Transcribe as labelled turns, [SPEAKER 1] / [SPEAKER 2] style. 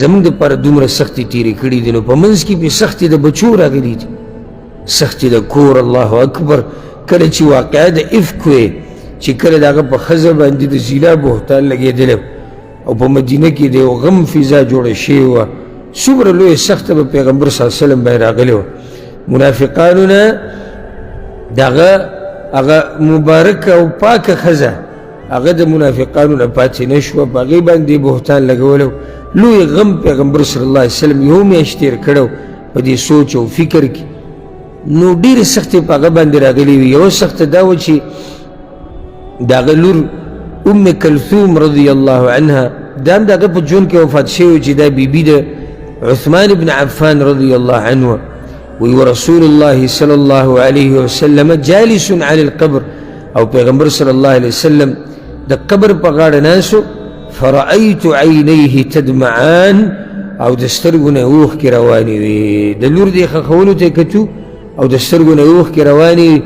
[SPEAKER 1] زمونږ دپاره دومره سختې تېرې کړي دي نو په منځ کې پې سختې د بچو راغلي دي، سختې د کور. الله اکبر. کله چې واقعه د افک وې چې کله د هغه په ښځه باندې د زنا بهتان لګېدلی او په مدینه کې د یو غم فضا جوړه شوې وه، څومره لویه سخته به پیغمبر صلی الله علیه وسلم باندې راغلې وه. منافقانو نه د هغه مبارکه او پاکه ښځه هغه د منافقانو نه پاتې نه شوه، په هغې باندې بهتان لګولی و. لوی غم پیغمبر صلی الله علیه وسلم یو میاشت تېر کړی په دې سوچ او فکر کې. نو ډېرې سختې په هغه باندې راغلې وي. یوه سخته دا وه چې د هغه لور ام کلثوم رضی الله عنها دا هم د هغه په ژوند کې وفات شوی چې دا بیبي د عثمان بن عفان رضی الله عنه وی ورسول الله صلی الله علیه وسلم جالس علی القبر، او پیغمبر صلی الله علیه وسلم د قبر په غاړه ناسو. فرأیت عینیه تدمعان، او د سترګو نه اوښکې روانې وې. د لور دې ښخولو ته یې کتو او د سترګو نه اوښکې روانې وې.